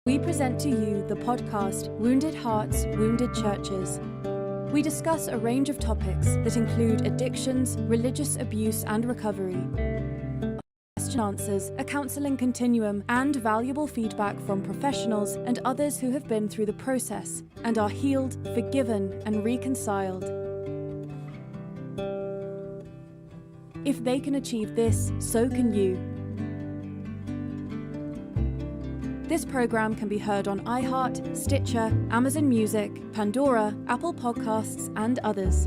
We present to you the podcast Wounded Hearts, Wounded Churches. We discuss a range of topics that include addictions, religious abuse and recovery, question answers, a counseling continuum, and valuable feedback from professionals and others who have been through the process and are healed, forgiven, and reconciled. If they can achieve this, so can you. This program can be heard on iHeart, Stitcher, Amazon Music, Pandora, Apple Podcasts, and others.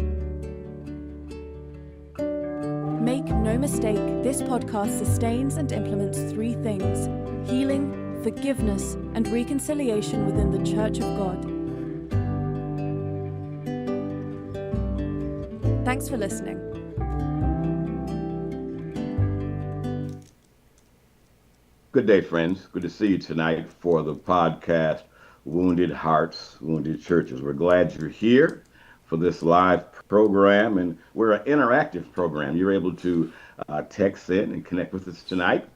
Make no mistake, this podcast sustains and implements three things: healing, forgiveness, and reconciliation within the Church of God. Thanks for listening. Good day, friends. Good to see you tonight for the podcast, Wounded Hearts, Wounded Churches. We're glad you're here for this live program, and we're an interactive program. You're able to text in and connect with us tonight.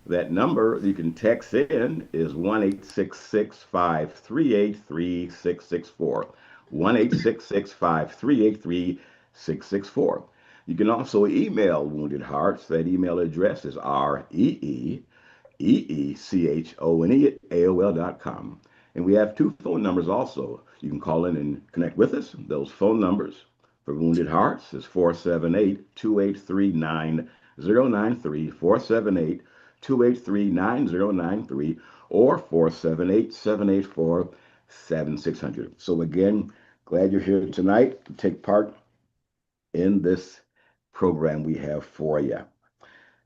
That number you can text in is 1-866-538-3664. 1-866-538-3664. You can also email Wounded Hearts. That email address is reechone@AOL.com. And we have two phone numbers also. You can call in and connect with us. Those phone numbers for Wounded Hearts is 478-283-9093, 478-283-9093, or 478-784-7600. So again, glad you're here tonight to take part in this program we have for you.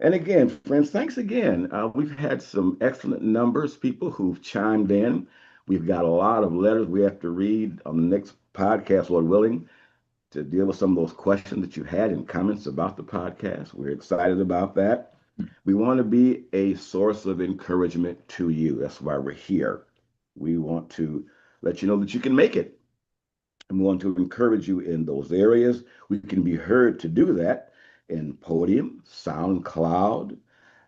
And again, friends, thanks again. We've had some excellent numbers, people who've chimed in. We've got a lot of letters we have to read on the next podcast, Lord willing, to deal with some of those questions that you had and comments about the podcast. We're excited about that. We want to be a source of encouragement to you. That's why we're here. We want to let you know that you can make it. And we want to encourage you in those areas. We can be heard to do that in Podium, SoundCloud,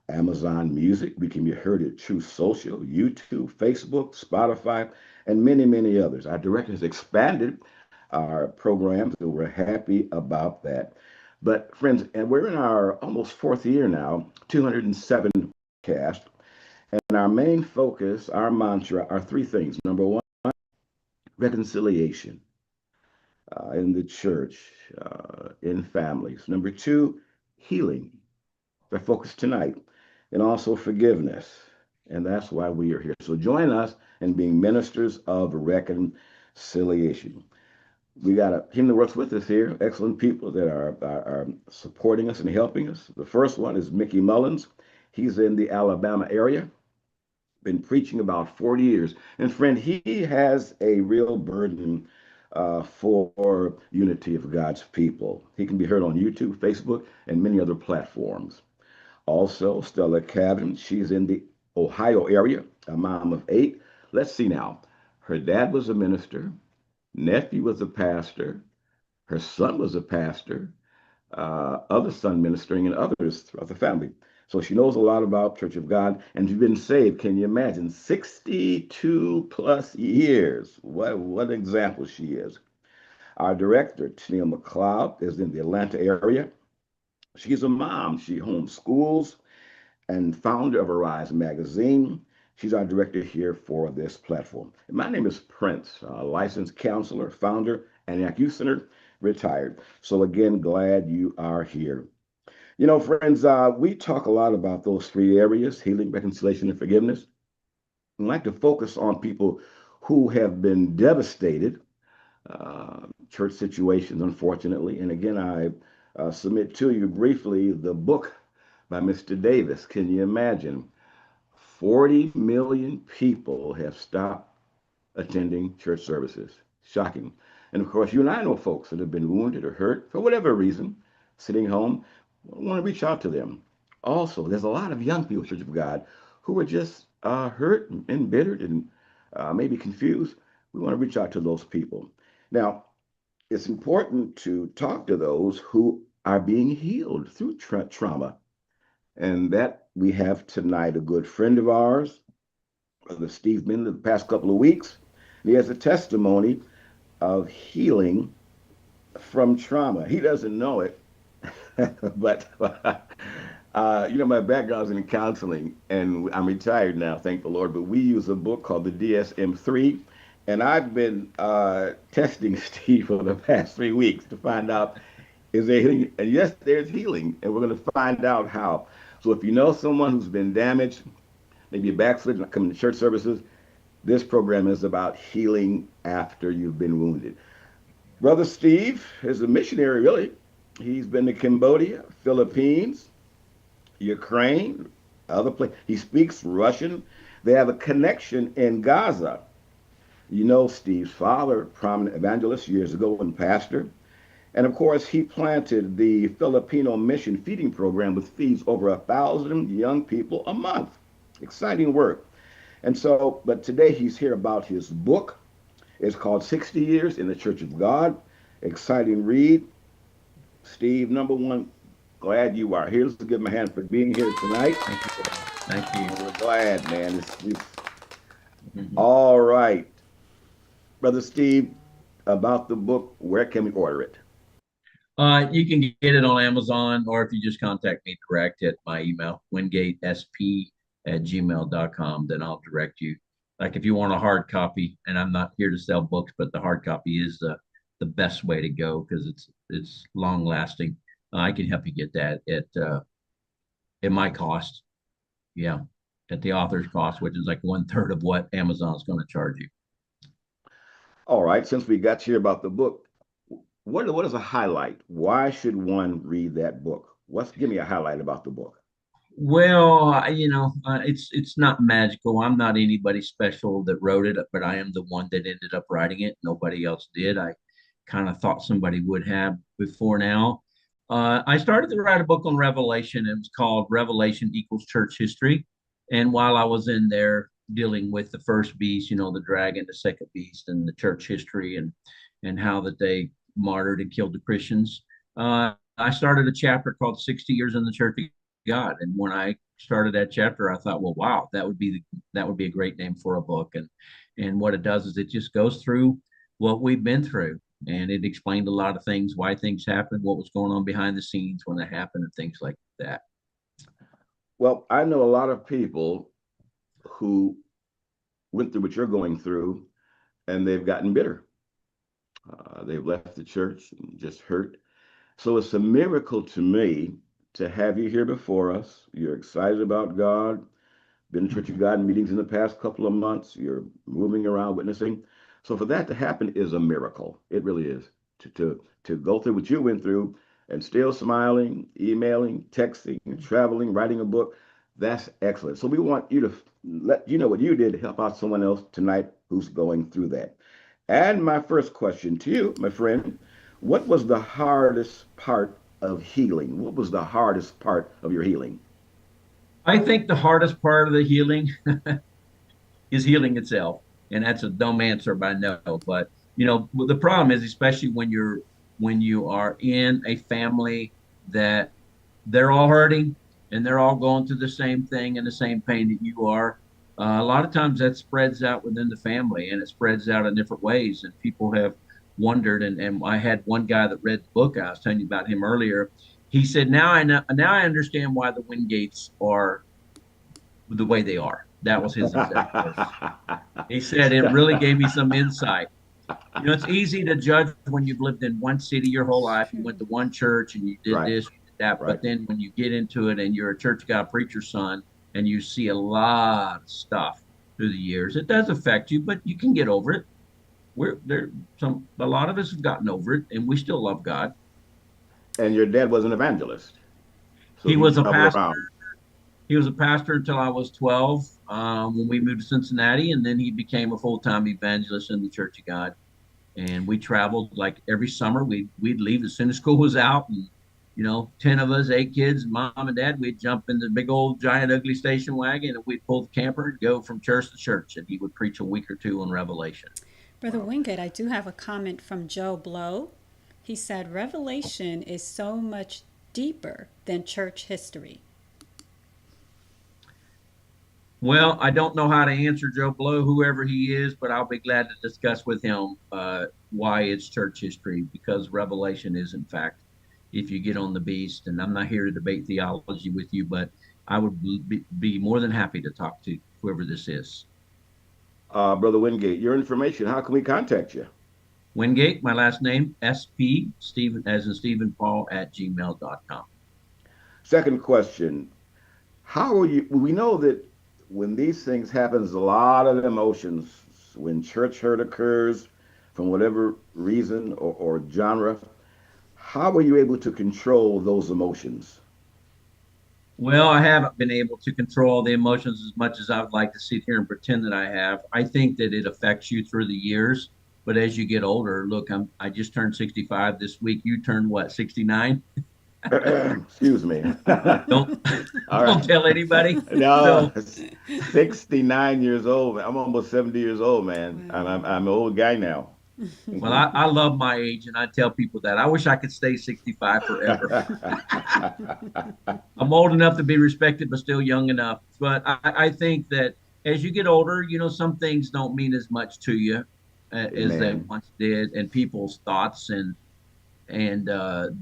Amazon Music. We can be heard at True Social, YouTube, Facebook, Spotify, and many, many others. Our director has expanded our programs, and we're happy about that. But friends, and we're in our almost fourth year now, 207 podcasts, and our main focus, our mantra, are three things. Number one, reconciliation in the church, in families. Number two, healing. Our focus tonight, and also forgiveness. And that's why we are here. So join us in being ministers of reconciliation. We got a team that works with us here, excellent people that are supporting us and helping us. The first one is Mickey Mullins. He's in the Alabama area, been preaching about 40 years. And friend, he has a real burden for unity of God's people. He can be heard on YouTube, Facebook, and many other platforms. Also, Stella Cabin, she's in the Ohio area, a mom of 8. Let's see now. Her dad was a minister, nephew was a pastor, her son was a pastor, other son ministering, and others throughout the family. So she knows a lot about Church of God, and she's been saved. Can you imagine? 62 plus years. What an example she is. Our director, Tennille McLeod, is in the Atlanta area. She's a mom. She homeschools and founder of Arise magazine. She's our director here for this platform. And my name is Prince, licensed counselor, founder, and youth center, retired. So again, glad you are here. You know, friends, we talk a lot about those three areas: healing, reconciliation, and forgiveness. I'd like to focus on people who have been devastated, church situations, unfortunately. And again, I submit to you briefly the book by Mr. Davis. Can you imagine? 40 million people have stopped attending church services. Shocking. And of course, you and I know folks that have been wounded or hurt for whatever reason, sitting home. We want to reach out to them. Also, there's a lot of young people, Church of God, who are just hurt and embittered and maybe confused. We want to reach out to those people. Now, it's important to talk to those who are being healed through trauma. And that we have tonight a good friend of ours, Brother Steve been the past couple of weeks. And he has a testimony of healing from trauma. He doesn't know it, but my background's in counseling, and I'm retired now, thank the Lord. But we use a book called the DSM-3, and I've been testing Steve for the past 3 weeks to find out is there healing. And yes, there's healing, and we're going to find out how. So if you know someone who's been damaged, maybe a backslidden, not coming to church services, this program is about healing after you've been wounded. Brother Steve is a missionary, really. He's been to Cambodia, Philippines, Ukraine, other places. He speaks Russian. They have a connection in Gaza. You know Steve's father, prominent evangelist years ago and pastor. And of course, he planted the Filipino mission feeding program, which feeds over 1,000 young people a month. Exciting work. And so, but today he's here about his book. It's called 60 Years in the Church of God. Exciting read. Steve, number one, glad you are here. Let's give him a hand for being here tonight. Thank you. Thank you. We're glad, man. It's Mhm. all right. Brother Steve, about the book, where can we order it? You can get it on Amazon, or if you just contact me direct at my email, wingatesp@gmail.com, then I'll direct you. Like if you want a hard copy, and I'm not here to sell books, but the hard copy is the best way to go because it's long lasting. I can help you get that at my cost. Yeah, at the author's cost, which is like 1/3 of what Amazon's going to charge you. All right, since we got here about the book, what is a highlight? Why should one read that book? Give me a highlight about the book. Well, it's not magical. I'm not anybody special that wrote it, but I am the one that ended up writing it. Nobody else did. I kind of thought somebody would have before now. I started to write a book on Revelation. It was called Revelation Equals Church History. And while I was in there dealing with the first beast, the dragon, the second beast, and the church history and how that they martyred and killed the Christians, I started a chapter called 60 Years in the Church of God. And when I started that chapter, I thought, well, wow, that would be a great name for a book. And what it does is it just goes through what we've been through, and it explained a lot of things, why things happened, what was going on behind the scenes when it happened, and things like that. Well, I know a lot of people who went through what you're going through and they've gotten bitter. They've left the church and just hurt. So it's a miracle to me to have you here before us. You're excited about God, been to Church of God meetings in the past couple of months. You're moving around witnessing. So for that to happen is a miracle. It really is. To go through what you went through and still smiling, emailing, texting, traveling, writing a book, that's excellent. So we want you to let you know what you did to help out someone else tonight who's going through that. And my first question to you, my friend, what was the hardest part of healing? What was the hardest part of your healing? I think the hardest part of the healing is healing itself, and that's a dumb answer by no. But the problem is, especially when you are in a family that they're all hurting and they're all going through the same thing and the same pain that you are. A lot of times that spreads out within the family and it spreads out in different ways. And people have wondered. And I had one guy that read the book. I was telling you about him earlier. He said, now I understand why the Wingates are the way they are. That was his exact words. He said, it really gave me some insight. It's easy to judge when you've lived in one city your whole life. You went to one church and you did Right, this, you did that. right. But then when you get into it and you're a church guy, preacher's son, and you see a lot of stuff through the years, it does affect you, but you can get over it. We're there. A lot of us have gotten over it, and we still love God. And your dad was an evangelist, so He he was a traveled pastor. around. He was a pastor until I was 12 when we moved to Cincinnati, and then he became a full-time evangelist in the Church of God. And we traveled like every summer. We'd leave as soon as school was out, and 10 of us, 8 kids, mom and dad, we'd jump in the big old giant ugly station wagon and we'd pull the camper and go from church to church. And he would preach a week or two on Revelation. Brother Wingate, I do have a comment from Joe Blow. He said, Revelation is so much deeper than church history. Well, I don't know how to answer Joe Blow, whoever he is, but I'll be glad to discuss with him why it's church history, because Revelation is, in fact, if you get on the beast, and I'm not here to debate theology with you, but I would be more than happy to talk to whoever this is. Brother Wingate, your information, how can we contact you? Wingate, my last name, SP, Stephen, as in Stephen Paul, at gmail.com. Second question, how are you? We know that when these things happen, there's a lot of emotions. When church hurt occurs, from whatever reason or genre, how are you able to control those emotions? Well, I haven't been able to control the emotions as much as I would like to sit here and pretend that I have. I think that it affects you through the years, but as you get older, look, I just turned 65 this week. You turned what, 69? Excuse me. Don't All don't right. tell anybody. No, So, 69 years old. I'm almost 70 years old, man. I'm an old guy now. well, I love my age, and I tell people that I wish I could stay 65 forever. I'm old enough to be respected, but still young enough. But I think that as you get older, some things don't mean as much to you as they Amen. once did, and people's thoughts and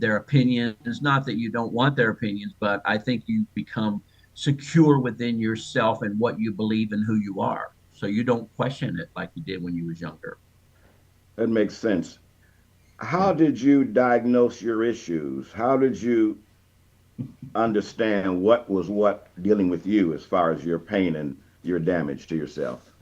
their opinions. Not that you don't want their opinions, but I think you become secure within yourself and what you believe and who you are. So you don't question it like you did when you was younger. That makes sense. Yeah. How did you diagnose your issues? How did you understand what was what dealing with you as far as your pain and your damage to yourself?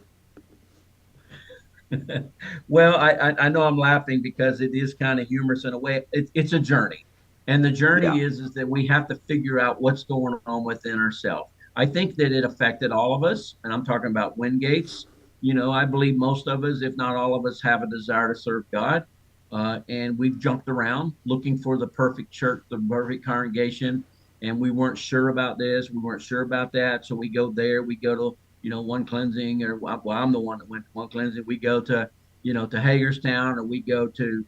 Well, I know I'm laughing because it is kind of humorous in a way. It's a journey, and the journey Yeah, is that we have to figure out what's going on within ourselves. I think that it affected all of us, and I'm talking about Wingates. I believe most of us, if not all of us, have a desire to serve God, and we've jumped around looking for the perfect church, the perfect congregation, and we weren't sure about this, we weren't sure about that, so we go there, we go to one cleansing, or well, I'm the one that went to one cleansing. We go to, to Hagerstown, or we go to,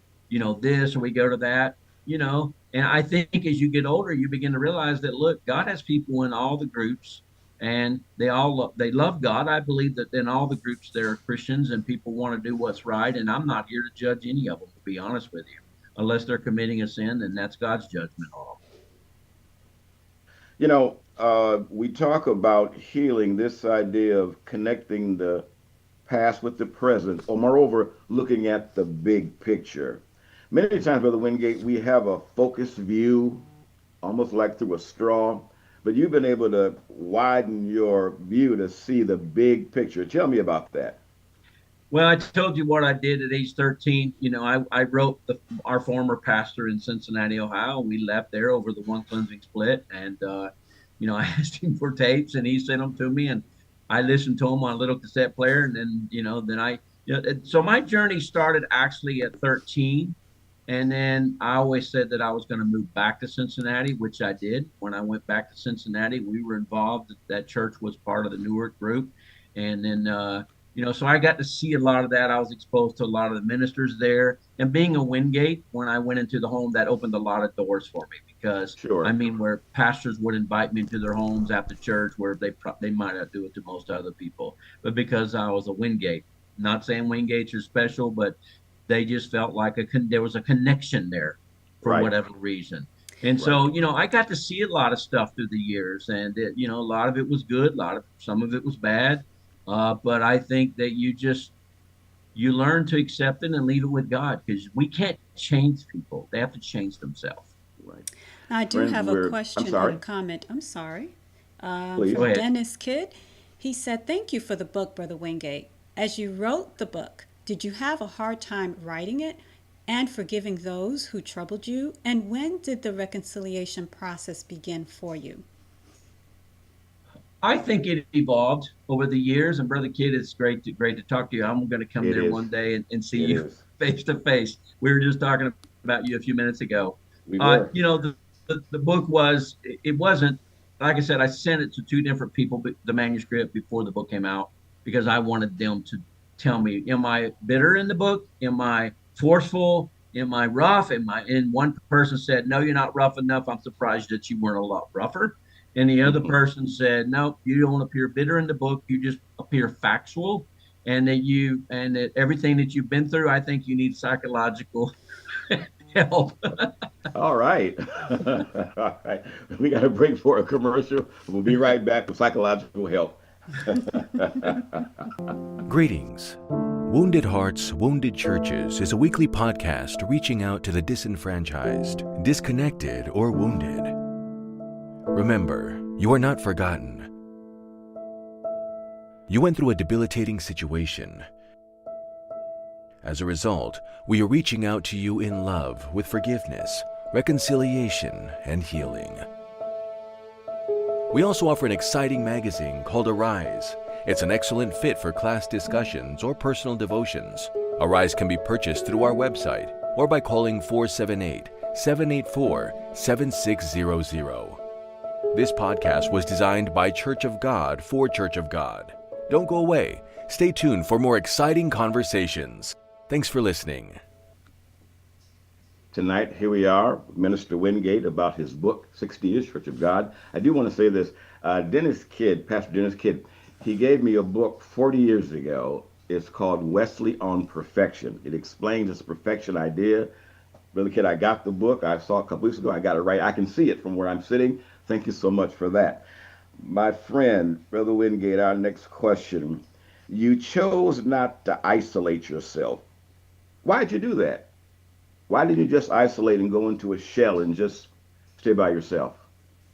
this, or we go to that, And I think as you get older, you begin to realize that, look, God has people in all the groups and they love God. I believe that in all the groups there are Christians and people want to do what's right. And I'm not here to judge any of them, to be honest with you, unless they're committing a sin, then that's God's judgment on them. we talk about healing, this idea of connecting the past with the present, or moreover, looking at the big picture. Many times, Brother Wingate, we have a focused view, almost like through a straw, but you've been able to widen your view to see the big picture. Tell me about that. Well, I told you what I did at age 13. I wrote our former pastor in Cincinnati, Ohio. We left there over the one cleansing split. And, I asked him for tapes and he sent them to me. And I listened to them on a little cassette player. And then, so my journey started actually at 13. And then I always said that I was going to move back to Cincinnati, which I did. When I went back to Cincinnati, we were involved. That church was part of the Newark group. And then, so I got to see a lot of that. I was exposed to a lot of the ministers there. And being a Wingate, when I went into the home, that opened a lot of doors for me because, I Sure. mean, where pastors would invite me to their homes after church, where they might not do it to most other people. But because I was a Wingate, not saying Wingates are special, but they just felt like there was a connection there for Right. whatever reason. And Right. so, I got to see a lot of stuff through the years, and a lot of it was good, some of it was bad. But I think that you learn to accept it and leave it with God because we can't change people; they have to change themselves. Right. I do Friends, have a I'm question and sorry, a comment. I'm sorry. Go please. From ahead. Dennis Kidd. He said, "Thank you for the book, Brother Wingate. As you wrote the book, did you have a hard time writing it and forgiving those who troubled you? And when did the reconciliation process begin for you?" I think it evolved over the years. And Brother Kid, it's great to talk to you. I'm going to come It there is. one day and see It you is. face to face. We were just talking about you a few minutes ago. We were. The book it wasn't, like I said, I sent it to two different people, the manuscript before the book came out, because I wanted them to tell me, am I bitter in the book? Am I forceful? Am I rough? And one person said, no, you're not rough enough. I'm surprised that you weren't a lot rougher. And the other person said, no, you don't appear bitter in the book. You just appear factual. And that everything that you've been through, I think you need psychological help. All right. All right. We got to break for a commercial. We'll be right back with psychological help. Greetings. Wounded Hearts, Wounded Churches is a weekly podcast reaching out to the disenfranchised, disconnected, or wounded. Remember, you are not forgotten. You went through a debilitating situation. As a result, we are reaching out to you in love with forgiveness, reconciliation, and healing. We also offer an exciting magazine called Arise. It's an excellent fit for class discussions or personal devotions. Arise can be purchased through our website or by calling 478-784-7600. This podcast was designed by Church of God for Church of God. Don't go away. Stay tuned for more exciting conversations. Thanks for listening. Tonight, here we are, with Minister Wingate about his book, 60 Years Church of God. I do want to say this. Dennis Kidd, Pastor Dennis Kidd, he gave me a book 40 years ago. It's called Wesley on Perfection. It explains this perfection idea. Brother Kidd, I got the book. I saw it a couple weeks ago. I got it right. I can see it from where I'm sitting. Thank you so much for that. My friend, Brother Wingate, our next question. You chose not to isolate yourself. Why'd you do that? Why didn't you just isolate and go into a shell and just stay by yourself?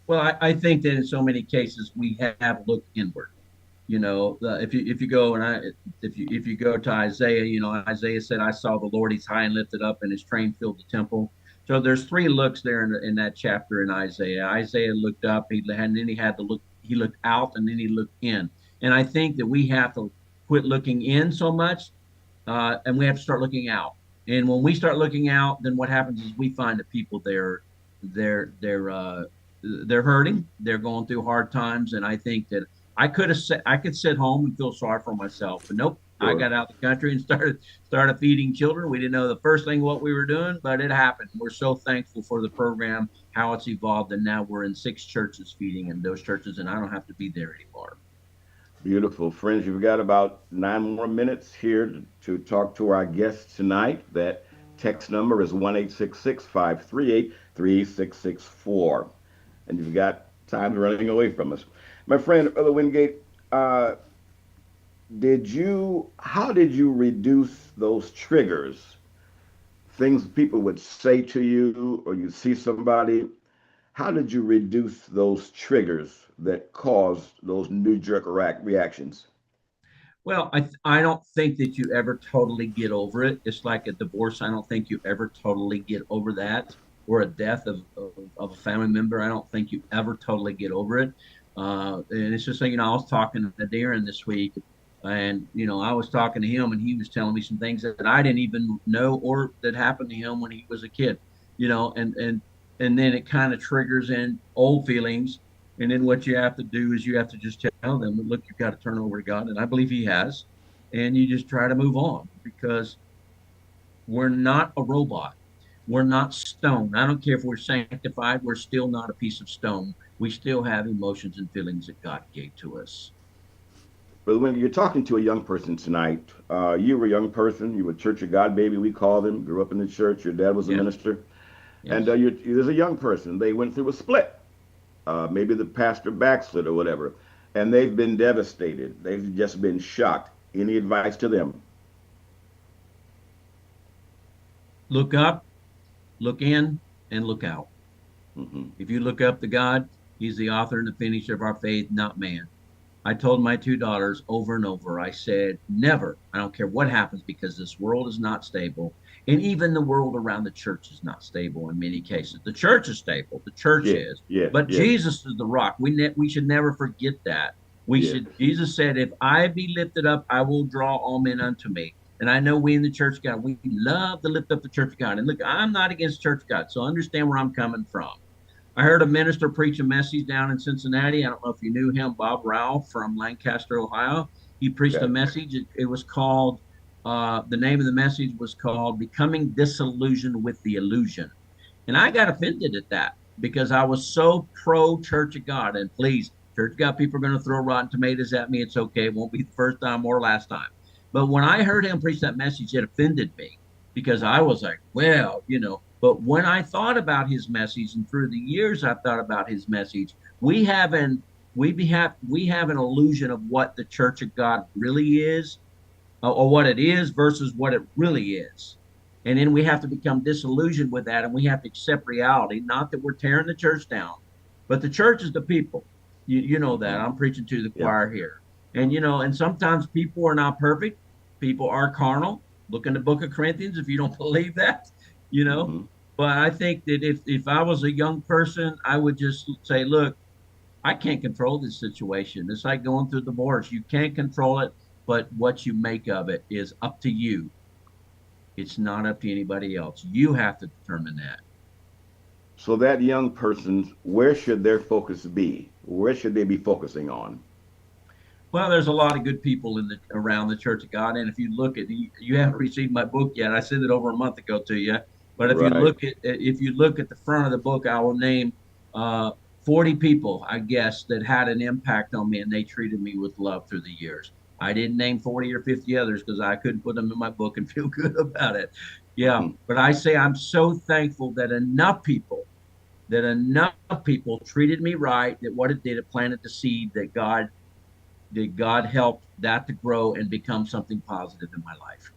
Well, I think that in so many cases we have looked inward. If you go if you go to Isaiah, Isaiah said, "I saw the Lord; He's high and lifted up, and His train filled the temple." So there's three looks there in that chapter in Isaiah. Isaiah looked up, and then he had to look. He looked out, and then he looked in. And I think that we have to quit looking in so much, and we have to start looking out. And when we start looking out, then what happens is we find that people they're hurting, they're going through hard times, and I think that I could sit home and feel sorry for myself, but nope. Sure. I got out of the country and started feeding children. We didn't know the first thing what we were doing, but it happened. We're so thankful for the program, how it's evolved, and now we're in 6 churches feeding in those churches, and I don't have to be there anymore. Beautiful. Friends, you've got about 9 more minutes here to talk to our guests tonight. That text number is 1-866-538-3664. And you've got time running away from us. My friend, Brother Wingate, how did you reduce those triggers? Things people would say to you, or you see somebody. How did you reduce those triggers that caused those knee-jerk reactions? Well, I don't think that you ever totally get over it. It's like a divorce. I don't think you ever totally get over that, or a death of a family member. I don't think you ever totally get over it. And it's just like, I was talking to Darren this week, and, I was talking to him, and he was telling me some things that I didn't even know or that happened to him when he was a kid, and then it kind of triggers in old feelings. And then what you have to do is you have to just tell them, look, you've got to turn over to God. And I believe He has. And you just try to move on, because we're not a robot. We're not stone. I don't care if we're sanctified. We're still not a piece of stone. We still have emotions and feelings that God gave to us. But when you're talking to a young person tonight, you were a young person. You were a Church of God baby, we call them. Grew up in the church. Your dad was a minister. Yes. And there's a young person. They went through a split. Maybe the pastor backslid or whatever. And they've been devastated. They've just been shocked. Any advice to them? Look up, look in, and look out. Mm-hmm. If you look up to God, He's the author and the finisher of our faith, not man. I told my 2 daughters over and over, I said, never, I don't care what happens, because this world is not stable. And even the world around the church is not stable in many cases. The church is stable. The church is. But Jesus is the rock. We should never forget that. Jesus said, if I be lifted up, I will draw all men unto me. And I know we in the Church of God, we love to lift up the Church of God. And look, I'm not against Church of God, so understand where I'm coming from. I heard a minister preach a message down in Cincinnati. I don't know if you knew him, Bob Ralph from Lancaster, Ohio. He preached a message. It was called, the name of the message was called Becoming Disillusioned with the Illusion. And I got offended at that. because I was so pro Church of God. And please, Church of God people are going to throw rotten tomatoes at me. It's okay. It won't be the first time or last time. But when I heard him preach that message, it offended me because I was like, well, but when I thought about his message and through the years I thought about his message, we have an illusion of what the Church of God really is, or what it is versus what it really is. And then we have to become disillusioned with that, and we have to accept reality. Not that we're tearing the church down, but the church is the people. You know that. I'm preaching to the Yeah. choir here. And sometimes people are not perfect. People are carnal. Look in the book of Corinthians if you don't believe that, you know. Mm-hmm. But I think that if I was a young person, I would just say, look, I can't control this situation. It's like going through divorce. You can't control it, but what you make of it is up to you. It's not up to anybody else. You have to determine that. So that young person, where should their focus be? Where should they be focusing on? Well, there's a lot of good people around the Church of God, and if you look at you haven't received my book yet. I sent it over a month ago to you, but Right. if you look at the front of the book, I will name uh, 40 people, I guess, that had an impact on me, and they treated me with love through the years. I didn't name 40 or 50 others because I couldn't put them in my book and feel good about it. Yeah, Mhm. but I say I'm so thankful that enough people treated me right, that what it did, it planted the seed that God helped that to grow and become something positive in my life.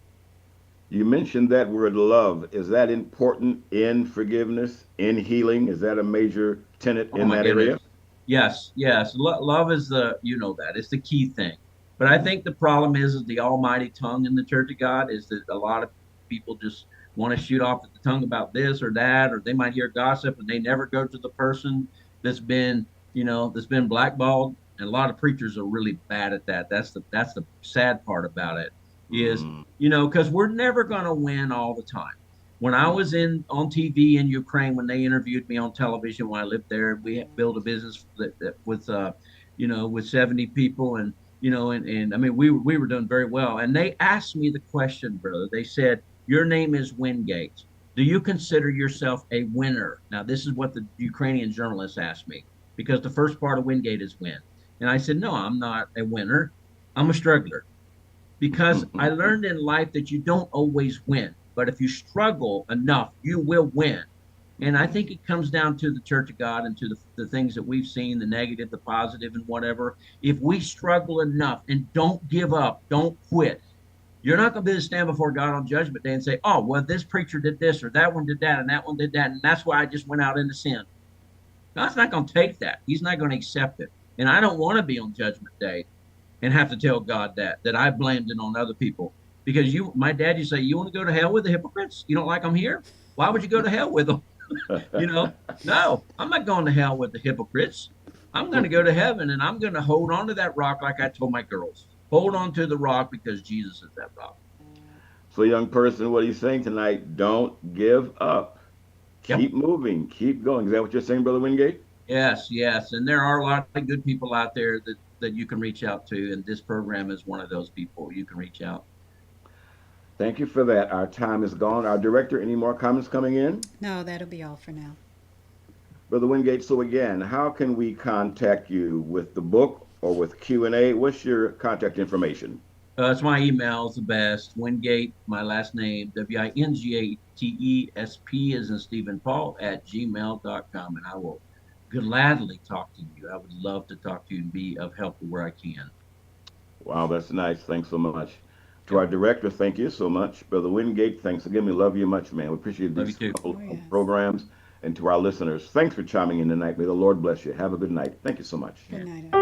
You mentioned that word love. Is that important in forgiveness, in healing? Is that a major tenet Oh in my that area? goodness. Yes, yes. Love is that. It's the key thing. But I think the problem is the almighty tongue in the Church of God is that a lot of people just want to shoot off at the tongue about this or that, or they might hear gossip and they never go to the person that's been blackballed. And a lot of preachers are really bad at that. That's the sad part about it is, Mm, because we're never going to win all the time. When I was in on TV in Ukraine, when they interviewed me on television when I lived there, we built a business with 70 people, and I mean we were doing very well. And they asked me the question, brother. They said, "Your name is Wingate. Do you consider yourself a winner?" Now this is what the Ukrainian journalist asked me because the first part of Wingate is win, and I said, "No, I'm not a winner. I'm a struggler." Because I learned in life that you don't always win, but if you struggle enough, you will win. And I think it comes down to the Church of God and to the things that we've seen, the negative, the positive, and whatever. If we struggle enough and don't give up, don't quit, you're not going to be able to stand before God on Judgment Day and say, "Oh, well, this preacher did this, or that one did that, and that one did that, and that's why I just went out into sin." God's not going to take that. He's not going to accept it. And I don't want to be on Judgment Day and have to tell God that I blamed it on other people. Because my dad used to say, "You want to go to hell with the hypocrites? You don't like them here? Why would you go to hell with them?" you know, no, I'm not going to hell with the hypocrites. I'm going to go to heaven, and I'm going to hold on to that rock like I told my girls. Hold on to the rock because Jesus is that rock. So, young person, what are you saying tonight? Don't give up. Yep. Keep moving. Keep going. Is that what you're saying, Brother Wingate? Yes, yes. And there are a lot of good people out there that you can reach out to. And this program is one of those people you can reach out. Thank you for that. Our time is gone. Our director, any more comments coming in? No, that'll be all for now. Brother Wingate, so again, how can we contact you with the book or with Q&A? What's your contact information? It's my email is the best. Wingate, my last name, WINGATESP as in Stephen Paul at gmail.com. And I will gladly talk to you. I would love to talk to you and be of help where I can. Wow, that's nice. Thanks so much. To Yep. our director, thank you so much. Brother Wingate, thanks again. We love you much, man. We appreciate Love you these too. couple Oh, of yes. programs. And to our listeners, thanks for chiming in tonight. May the Lord bless you. Have a good night. Thank you so much. Good night.